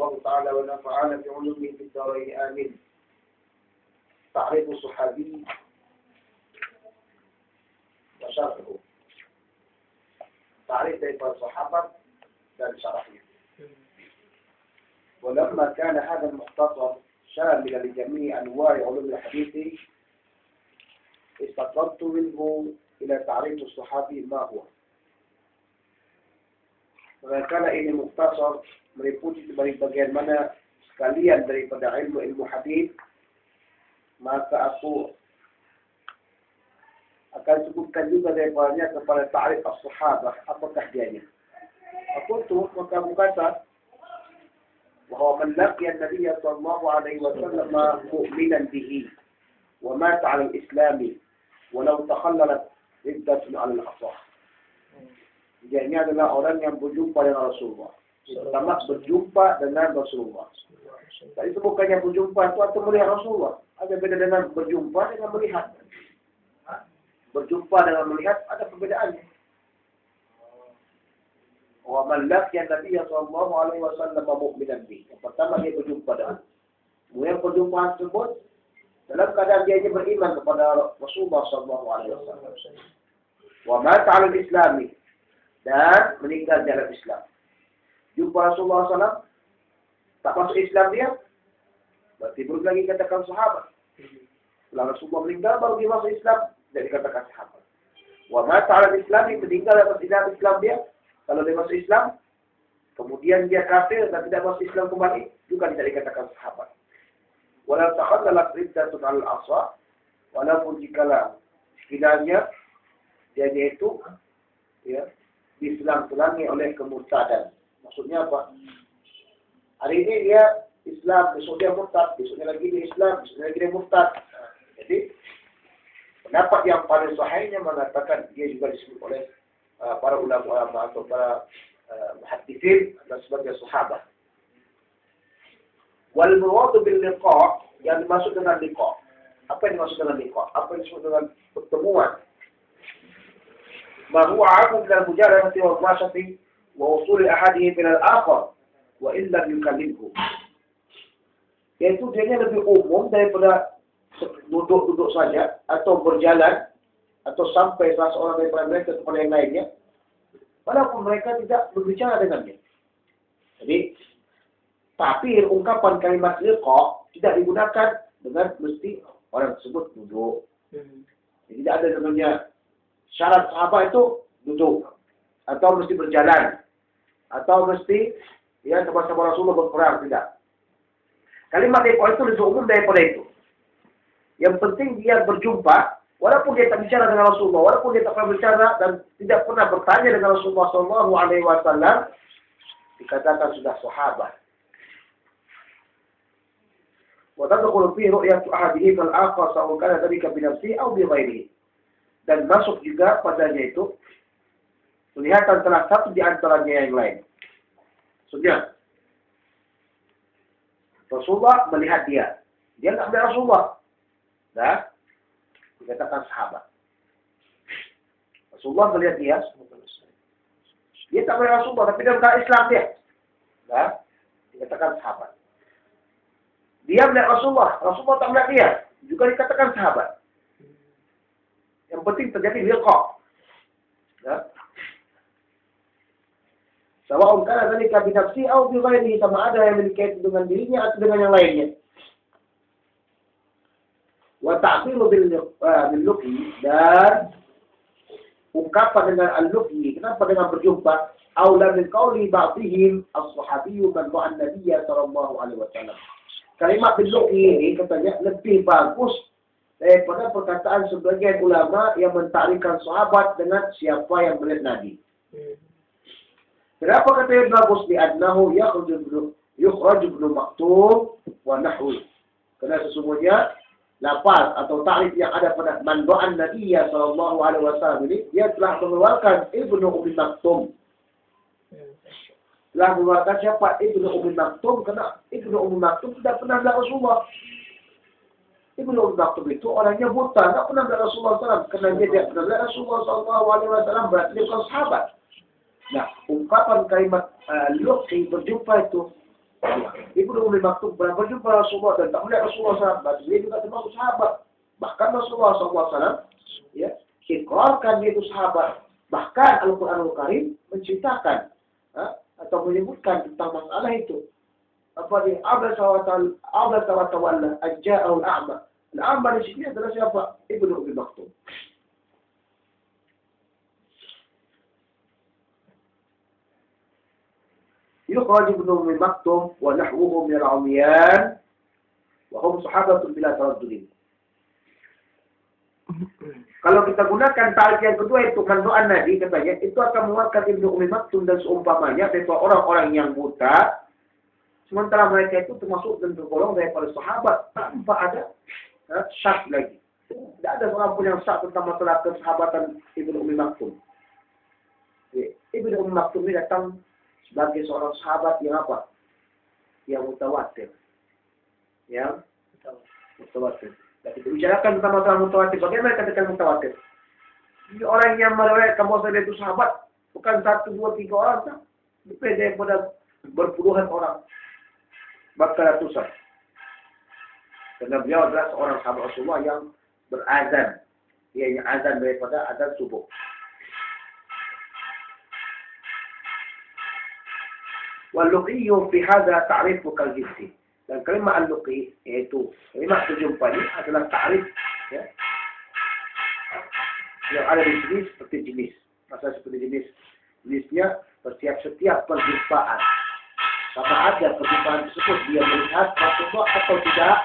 الله تعالى ونفعنا بعلومه في الدارين آمين. تعريف الصحابي وشرحه. تعريف الصحابة dan syarahnya. ولما كان هذا المختصر شاملا لجميع أنواع علوم الحديث استطردت منه إلى تعريف الصحابي ما هو. Karena ini mukhtasar meliputi bagian mana sekalian daripada ilmu hadis, maka aku akan sebutkan juga daripadanya kepada ta'rif as-sahabah, apakah dianya. Aku tuh maka berkata bahwa man laqiya an-nabiy sallallahu alaihi wasallam mu'minan bihi wa mata 'ala al-islam walau takhallalat riddatun 'ala al-asah. Dia ini adalah orang yang berjumpa dengan Rasulullah. Pertama berjumpa dengan Rasulullah. Tapi itu bukannya berjumpa itu atau melihat Rasulullah. Ada beda dengan berjumpa dengan melihat. Berjumpa dengan melihat ada perbedaannya. Wa man laqiya an-nabiy sallallahu alaihi wasallam mu'minan bihi. Yang pertama dia berjumpa dengan. Kemudian perjumpaan tersebut dalam keadaan dia beriman kepada Rasulullah sallallahu alaihi wasallam. Wa mata 'ala al-islam dan meninggal dalam Islam. Jumpa Rasulullah SAW, tak masuk Islam dia, berarti baru lagi katakan sahabat. Setelah Rasulullah meninggal, baru dia masuk Islam, jadi dikatakan sahabat. Wa mata 'ala al-islam, meninggal dalam Islam dia, kalau dia masuk Islam, kemudian dia kafir dan tidak masuk Islam kembali, juga tidak dikatakan sahabat. Walau takhallalat riddatun 'ala al-asah, walaupun jikalau sekiranya dia itu ya Islam-Islami oleh kemurtadan. Maksudnya apa? Hari ini dia Islam, besok dia murtad, besoknya lagi dia Islam, besoknya lagi dia murtad. Jadi, pendapat yang paling sahihnya mengatakan dia juga disebut oleh para ulama atau para muhadditsin dan sebagai sahabat. Wal muradu bil liqa' yang dimaksud dengan liqa'. Apa yang dimaksud dengan liqa'? Apa yang disebut dengan pertemuan? ما هو عام من المجالسة والمناقشة ووصول أحدهم إلى الآخر وإن لم يكلمه. Yaitu dia lebih umum daripada duduk-duduk saja atau berjalan atau sampai salah seorang daripada mereka kepada yang lainnya, walaupun mereka tidak berbicara dengannya. Jadi, tapi ungkapan kalimat liqa tidak digunakan dengan mesti orang tersebut duduk. Jadi tidak ada namanya syarat sahabat itu duduk, atau mesti berjalan, atau mesti ya sama-sama Rasulullah berperang, tidak. Kalimat liqa itu lebih umum daripada itu. Yang penting dia berjumpa, walaupun dia tak bicara dengan Rasulullah, walaupun dia tak pernah bicara dan tidak pernah bertanya dengan Rasulullah Sallallahu Alaihi Wasallam, dikatakan sudah sahabat. وتدخل فيه رؤية أحده فالآخر سواء كان ذلك بنفسه أو بغيره. Dan masuk juga padanya itu kelihatan salah satu di antaranya yang lain. Maksudnya, Rasulullah melihat dia. Dia tak melihat Rasulullah. Nah, dikatakan sahabat. Rasulullah melihat dia. Dia tak melihat Rasulullah, tapi dia melihat Islam dia. Nah, dikatakan sahabat. Dia melihat Rasulullah. Rasulullah tak melihat dia. Juga dikatakan sahabat. Yang penting terjadi liqa. Ya. Sawa'un kana dzalika bi nafsi aw bi ghairihi, sama ada yang berkaitan dengan dirinya atau dengan yang lainnya. Wa ta'biru bil luqi, dan ungkapan dengan al-luqi. Kenapa dengan berjumpa? Aula min qawli ba'dihim as-sahabiyyu man ba'a an-nabiy sallallahu alaihi wasallam. Kalimat bil luqi ini katanya lebih bagus daripada perkataan sebagian ulama yang mentarikkan sahabat dengan siapa yang melihat Nabi. Kenapa katanya bagus? Li'annahu yukhraj ibn Maktum wa nahwu. Karena sesungguhnya lafaz atau ta'rif yang ada pada man ba'an Nabiyya sallallahu alaihi wasallam ini, dia telah mengeluarkan Ibnu Ummi Maktum. Telah mengeluarkan siapa? Ibnu Ummi Maktum, karena Ibnu Ummi Maktum tidak pernah melihat Rasulullah. Ibnu Ummi Maktum itu orangnya buta, tak pernah melihat Rasulullah SAW. Karena dia tidak pernah melihat Rasulullah SAW, berarti dia bukan sahabat. Nah, ungkapan kalimat luqi berjumpa itu Ibnu Ummi Maktum pernah berjumpa Rasulullah dan tak melihat Rasulullah SAW. Dia juga termasuk sahabat. Bahkan Rasulullah SAW ya, ikrarkan dia itu sahabat. Bahkan Al-Quranul Karim menceritakan atau menyebutkan tentang masalah itu. Apa dia? Abasa wa tawalla ajja'ahu al-a'ma. Al-a'ma di sini adalah siapa? Ibnu Ummi Maktum. يخرج ابن أم مكتوم ونحوه من العميان وهم صحابة بلا تردد. Kalau kita gunakan ta'rif yang kedua itu mandu'an Nabi katanya, itu akan menguatkan Ibnu Ummi Maktum dan seumpamanya daripada orang-orang yang buta, sementara mereka itu termasuk dan tergolong daripada sahabat tanpa ada syak lagi. Tidak ada seorang pun yang syak tentang masalah kesahabatan Ibnu Ummi Maktum. Ibnu Ummi Maktum ini datang sebagai seorang sahabat yang apa? Yang mutawatir. Yang mutawatir. Dan kita bicarakan tentang masalah mutawatir. Bagaimana katakan mutawatir? Jadi orang yang meriwayatkan bahwa dia itu sahabat bukan 1, 2, 3 orang, tak? Lebih daripada berpuluhan orang, bahkan ratusan. Karena beliau adalah seorang sahabat Rasulullah yang berazan. Dia yang azan daripada azan subuh. Wal-luqi fi hadha ta'rifu kal-jinsi. Dan kalimat al-luqi yaitu kalimat berjumpa ini adalah ta'rif ya, yang ada di sini seperti jenis. Masa seperti jenis. Jenisnya setiap perjumpaan. Sama ada perjumpaan tersebut dia melihat Rasulullah atau tidak.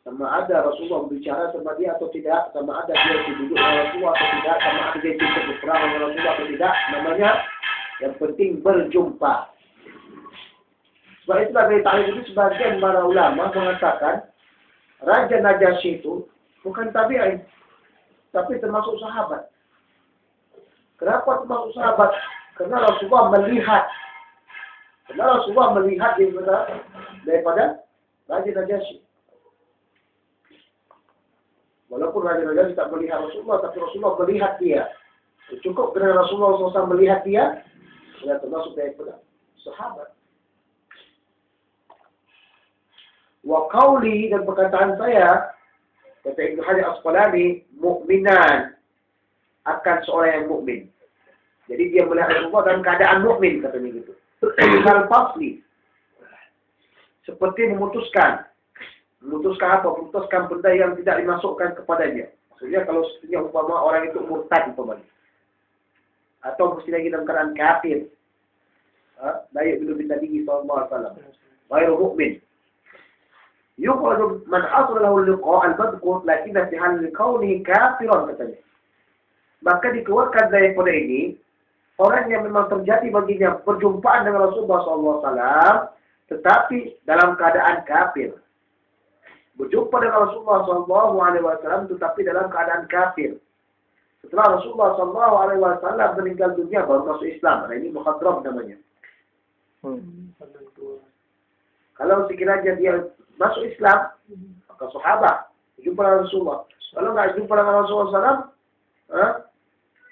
Sama ada Rasulullah berbicara sama dia atau tidak. Sama ada dia duduk dengan Rasulullah atau tidak. Sama ada dia ikut berperang dengan Rasulullah atau tidak. Namanya yang penting berjumpa. Sebab itulah dari ta'rif itu sebagian para ulama mengatakan Raja Najasyi itu bukan tabi'in, tapi termasuk sahabat. Kenapa termasuk sahabat? Karena Rasulullah melihat. Karena Rasulullah melihat daripada Raja Najasyi. Walaupun Raja Najasyi tak melihat Rasulullah, tapi Rasulullah melihat dia. Cukup kerana Rasulullah SAW melihat dia, sudah termasuk daripada sahabat. Wa qawli, dan perkataan saya, kata Ibnu Hajar Asqalani, mukminan, akan seorang yang mukmin. Jadi dia melihat Rasulullah dalam keadaan mukmin, katanya gitu. Kal fasli, seperti memutuskan apa? Memutuskan benda yang tidak dimasukkan kepadanya. Maksudnya kalau sebenarnya umpama orang itu murtad umpamanya, atau mesti lagi dalam keadaan kafir. Baik belum bin Nabi sallallahu alaihi wasallam. Ghairu mu'min. Yuqadu man asala lahu liqa' al-madhkur lakin fi hal kaunihi kafiran katanya. Maka dikeluarkan daripada ini orang yang memang terjadi baginya perjumpaan dengan Rasulullah sallallahu alaihi wasallam tetapi dalam keadaan kafir. Berjumpa dengan Rasulullah sallallahu alaihi wasallam tetapi dalam keadaan kafir. Setelah Rasulullah sallallahu alaihi wasallam meninggal dunia baru masuk Islam. Nah, ini mukhadram namanya. Kalau sekiranya dia masuk Islam, maka sahabat berjumpa dengan Rasulullah. Kalau nggak berjumpa dengan Rasulullah SAW,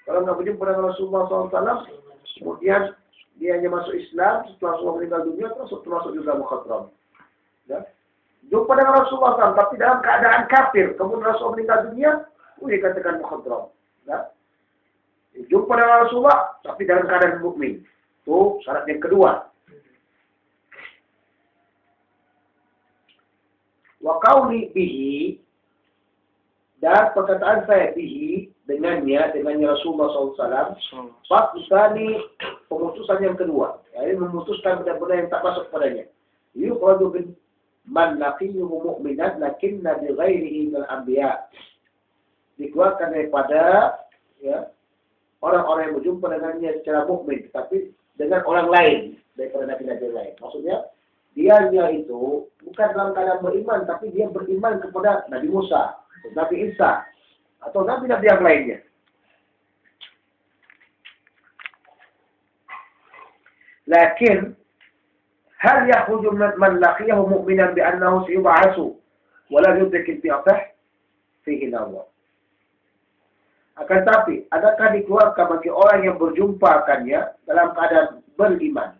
kalau nggak berjumpa dengan Rasulullah SAW, kemudian dia hanya masuk Islam setelah Rasulullah meninggal dunia, termasuk juga mukhadram. Ya. Jumpa dengan Rasulullah SAW, tapi dalam keadaan kafir, kemudian Rasulullah meninggal dunia, dikatakan mukhadram. Ya. Jumpa dengan Rasulullah, tapi dalam keadaan mukmin. Itu syarat yang kedua. Wa qawli bihi, dan perkataan saya bihi dengannya Rasulullah SAW. Faktusani, pemutusan yang kedua, yaitu memutuskan benda-benda yang tak masuk padanya. Yuqadu bin man laqiyuhu mu'minat lakinna bi ghairihi minal anbiya. Dikeluarkan daripada ya orang-orang yang berjumpa dengannya secara mukmin, tetapi dengan orang lain daripada nabi-nabi lain. Maksudnya dianya itu bukan dalam keadaan beriman, tapi dia beriman kepada Nabi Musa, Nabi Isa, atau nabi-nabi yang lainnya. Lakin hal yakhruju man laqiyahu mu'minan bi annahu sayub'atsu wa la yudrik al-bi'tah fihi nawar. Akan tapi, adakah dikeluarkan bagi orang yang berjumpa akannya dalam keadaan beriman?